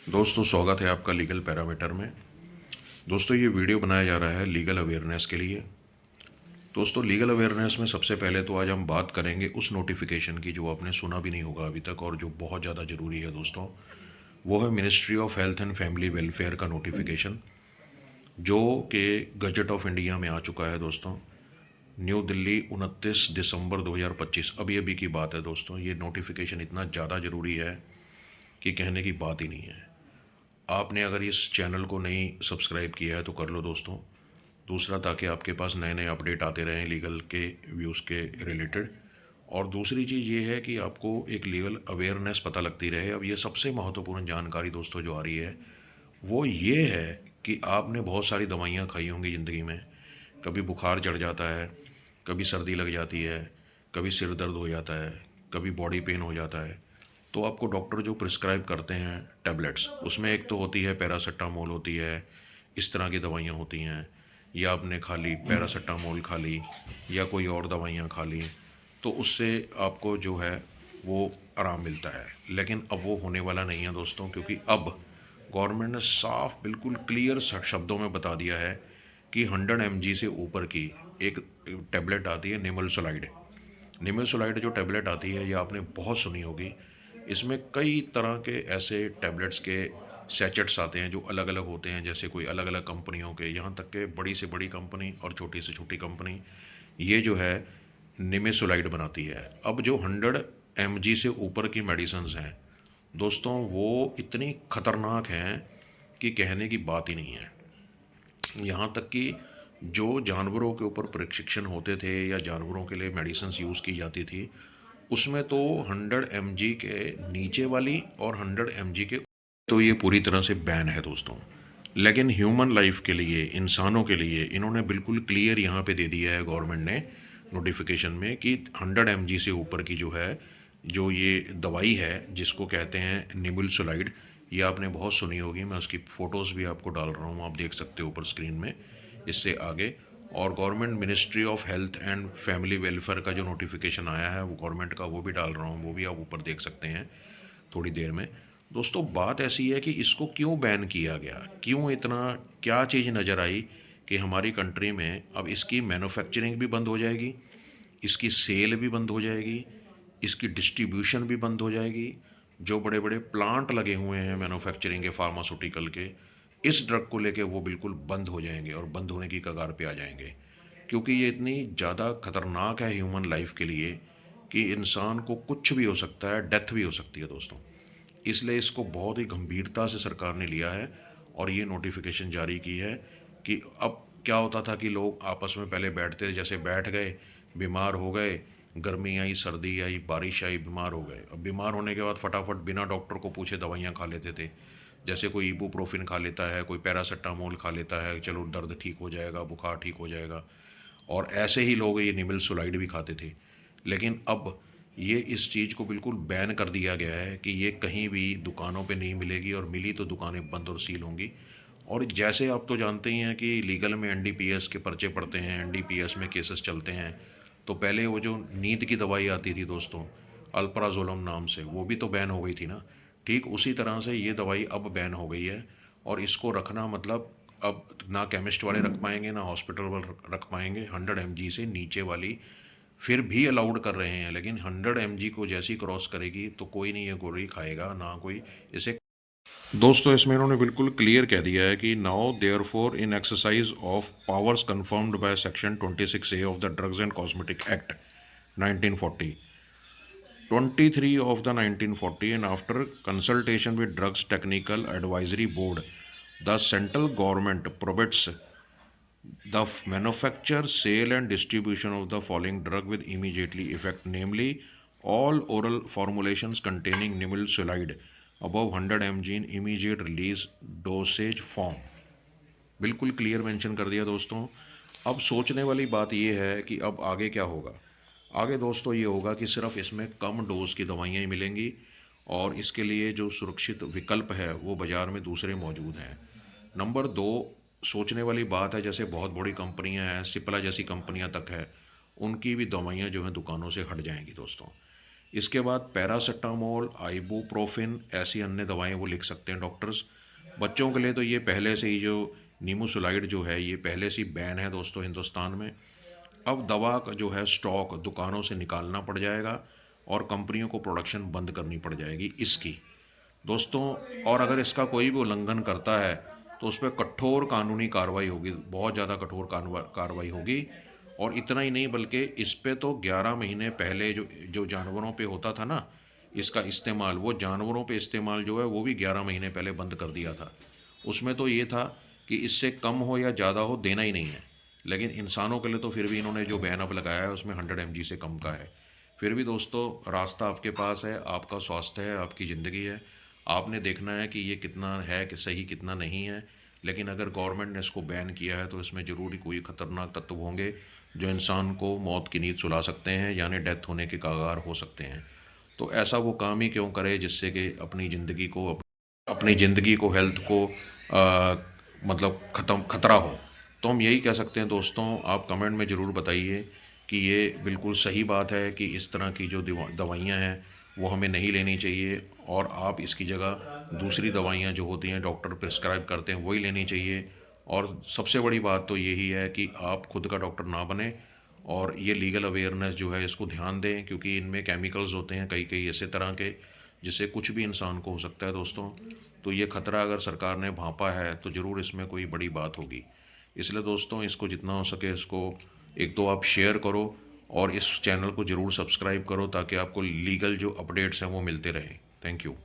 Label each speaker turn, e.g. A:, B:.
A: दोस्तों स्वागत है आपका लीगल पैरामीटर में। दोस्तों ये वीडियो बनाया जा रहा है लीगल अवेयरनेस के लिए। दोस्तों लीगल अवेयरनेस में सबसे पहले तो आज हम बात करेंगे उस नोटिफिकेशन की जो आपने सुना भी नहीं होगा अभी तक और जो बहुत ज़्यादा ज़रूरी है दोस्तों। वो है ministry of health and family welfare का नोटिफिकेशन जो कि गजट ऑफ इंडिया में आ चुका है दोस्तों। न्यू दिल्ली 29 दिसंबर 2025 अभी अभी की बात है दोस्तों। ये नोटिफिकेशन इतना ज़्यादा ज़रूरी है कि कहने की बात ही नहीं है। आपने अगर इस चैनल को नहीं सब्सक्राइब किया है तो कर लो दोस्तों। दूसरा ताकि आपके पास नए नए अपडेट आते रहें लीगल के व्यूज़ के रिलेटेड। और दूसरी चीज़ ये है कि आपको एक लीगल अवेयरनेस पता लगती रहे। अब ये सबसे महत्वपूर्ण जानकारी दोस्तों जो आ रही है वो ये है कि आपने बहुत सारी दवाइयाँ खाई होंगी ज़िंदगी में। कभी बुखार चढ़ जाता है, कभी सर्दी लग जाती है, कभी सिर दर्द हो जाता है, कभी बॉडी पेन हो जाता है। तो आपको डॉक्टर जो प्रिस्क्राइब करते हैं टैबलेट्स, उसमें एक तो होती है पैरासीटामोल होती है, इस तरह की दवाइयाँ होती हैं। या आपने खा ली पैरासीटामोल खा ली या कोई और दवाइयाँ खा ली तो उससे आपको जो है वो आराम मिलता है। लेकिन अब वो होने वाला नहीं है दोस्तों, क्योंकि अब गवर्नमेंट ने साफ बिल्कुल क्लियर शब्दों में बता दिया है कि 100 mg से ऊपर की एक टैबलेट आती है निमलसोलाइड। निमलसोलाइड जो टैबलेट आती है ये आपने बहुत सुनी होगी। इसमें कई तरह के ऐसे टैबलेट्स के सैचेट्स आते हैं जो अलग अलग होते हैं, जैसे कोई अलग अलग कंपनियों के, यहाँ तक के बड़ी से बड़ी कंपनी और छोटी से छोटी कंपनी ये जो है निमेसोलाइड बनाती है। अब जो 100 mg से ऊपर की मेडिसिन्स हैं दोस्तों वो इतनी ख़तरनाक हैं कि कहने की बात ही नहीं है। यहाँ तक कि जो जानवरों के ऊपर प्रशिक्षण होते थे या जानवरों के लिए मेडिसिन्स यूज़ की जाती थी उसमें तो 100 mg के नीचे वाली और 100 mg के तो ये पूरी तरह से बैन है दोस्तों। लेकिन ह्यूमन लाइफ के लिए, इंसानों के लिए इन्होंने बिल्कुल क्लियर यहाँ पे दे दिया है गवर्नमेंट ने नोटिफिकेशन में कि 100 mg से ऊपर की जो है, जो ये दवाई है जिसको कहते हैं निबुलसोलाइड, ये आपने बहुत सुनी होगी। मैं उसकी फ़ोटोज़ भी आपको डाल रहा हूँ, आप देख सकते हो ऊपर स्क्रीन में इससे आगे। और government ministry of health and family welfare का जो नोटिफिकेशन आया है वो गवर्नमेंट का, वो भी डाल रहा हूँ, वो भी आप ऊपर देख सकते हैं थोड़ी देर में। दोस्तों बात ऐसी है कि इसको क्यों बैन किया गया, क्यों इतना, क्या चीज़ नज़र आई कि हमारी कंट्री में अब इसकी मैन्युफैक्चरिंग भी बंद हो जाएगी, इसकी सेल भी बंद हो जाएगी, इसकी डिस्ट्रीब्यूशन भी बंद हो जाएगी। जो बड़े बड़े प्लांट लगे हुए हैं मैन्युफैक्चरिंग के, फार्मास्यूटिकल के, इस ड्रग को लेके वो बिल्कुल बंद हो जाएंगे और बंद होने की कगार पे आ जाएंगे। क्योंकि ये इतनी ज़्यादा ख़तरनाक है ह्यूमन लाइफ के लिए कि इंसान को कुछ भी हो सकता है, डेथ भी हो सकती है दोस्तों। इसलिए इसको बहुत ही गंभीरता से सरकार ने लिया है और ये नोटिफिकेशन जारी की है कि अब क्या होता था कि लोग आपस में पहले बैठते थे, जैसे बैठ गए, बीमार हो गए, गर्मी आई, सर्दी आई, बारिश आई, बीमार हो गए। अब बीमार होने के बाद फटाफट बिना डॉक्टर को पूछे दवाइयाँ खा लेते थे। जैसे कोई इबुप्रोफिन खा लेता है, कोई पैरासीटामोल खा लेता है, चलो दर्द ठीक हो जाएगा, बुखार ठीक हो जाएगा। और ऐसे ही लोग ये निमिलसोलाइड भी खाते थे। लेकिन अब ये इस चीज़ को बिल्कुल बैन कर दिया गया है कि ये कहीं भी दुकानों पे नहीं मिलेगी, और मिली तो दुकानें बंद और सील होंगी। और जैसे आप तो जानते ही हैं कि लीगल में एनडीपीएस के पर्चे पड़ते हैं, एनडीपीएस में केसेस चलते हैं। तो पहले वो जो नींद की दवाई आती थी दोस्तों, अल्प्राजोलम नाम से, वो भी तो बैन हो गई थी ना। ठीक उसी तरह से ये दवाई अब बैन हो गई है। और इसको रखना मतलब अब ना केमिस्ट वाले रख पाएंगे ना हॉस्पिटल वाले रख पाएंगे। 100 mg से नीचे वाली फिर भी अलाउड कर रहे हैं, लेकिन 100 mg को जैसी क्रॉस करेगी तो कोई नहीं ये गोली खाएगा, ना कोई इसे। दोस्तों इसमें इन्होंने बिल्कुल क्लियर कह दिया है कि now therefore in exercise of powers confirmed by section 26A of the drugs and cosmetic act 1940, 23 of the 1940, and after consultation with Drugs Technical Advisory Board, the central government prohibits the manufacture, sale, and distribution of the following drug with immediately effect, namely all oral formulations containing nimelsolide above 100 mg in immediate release dosage form। बिल्कुल clear mention कर दिया दोस्तों। अब सोचने वाली बात यह है कि अब आगे क्या होगा। आगे दोस्तों ये होगा कि सिर्फ इसमें कम डोज की दवाइयाँ ही मिलेंगी और इसके लिए जो सुरक्षित विकल्प है वो बाज़ार में दूसरे मौजूद हैं। नंबर दो, सोचने वाली बात है, जैसे बहुत बड़ी कंपनियां हैं, सिप्ला जैसी कंपनियां तक है, उनकी भी दवाइयां जो हैं दुकानों से हट जाएंगी दोस्तों। इसके बाद पैरासीटामोल, आइबुप्रोफिन, ऐसी अन्य दवाएं वो लिख सकते हैं डॉक्टर्स। बच्चों के लिए तो ये पहले से ही जो नीमोसुलाइड जो है ये पहले से ही बैन है दोस्तों हिंदुस्तान में। अब दवा का जो है स्टॉक दुकानों से निकालना पड़ जाएगा और कंपनियों को प्रोडक्शन बंद करनी पड़ जाएगी इसकी दोस्तों। और अगर इसका कोई भी उल्लंघन करता है तो उस पर कठोर कानूनी कार्रवाई होगी, बहुत ज़्यादा कठोर कार्रवाई होगी। और इतना ही नहीं बल्कि इस पे तो 11 महीने पहले जो जो जानवरों पे होता था ना इसका इस्तेमाल, वो जानवरों पे इस्तेमाल जो है वो भी 11 महीने पहले बंद कर दिया था। उसमें तो ये था कि इससे कम हो या ज़्यादा हो देना ही नहीं है, लेकिन इंसानों के लिए तो फिर भी इन्होंने जो बैन अब लगाया है उसमें 100 mg से कम का है। फिर भी दोस्तों रास्ता आपके पास है, आपका स्वास्थ्य है, आपकी ज़िंदगी है। आपने देखना है कि ये कितना है कि सही कितना नहीं है। लेकिन अगर गवर्नमेंट ने इसको बैन किया है तो इसमें ज़रूर ही कोई ख़तरनाक तत्व होंगे जो इंसान को मौत की नींद सुला सकते हैं, यानी डेथ होने के कगार हो सकते हैं। तो ऐसा वो काम ही क्यों करे जिससे कि अपनी ज़िंदगी को हेल्थ को आ, मतलब खतरा हो। तो हम यही कह सकते हैं दोस्तों, आप कमेंट में ज़रूर बताइए कि ये बिल्कुल सही बात है कि इस तरह की जो दवाइयाँ हैं वो हमें नहीं लेनी चाहिए, और आप इसकी जगह दूसरी दवाइयाँ जो होती हैं डॉक्टर प्रिस्क्राइब करते हैं वही लेनी चाहिए। और सबसे बड़ी बात तो यही है कि आप खुद का डॉक्टर ना बने और ये लीगल अवेयरनेस जो है इसको ध्यान दें, क्योंकि इनमें केमिकल्स होते हैं कई कई ऐसे तरह के जिससे कुछ भी इंसान को हो सकता है दोस्तों। तो ये ख़तरा अगर सरकार ने भांपा है तो ज़रूर इसमें कोई बड़ी बात होगी। इसलिए दोस्तों इसको जितना हो सके इसको एक तो आप शेयर करो और इस चैनल को ज़रूर सब्सक्राइब करो ताकि आपको लीगल जो अपडेट्स हैं वो मिलते रहें। Thank you.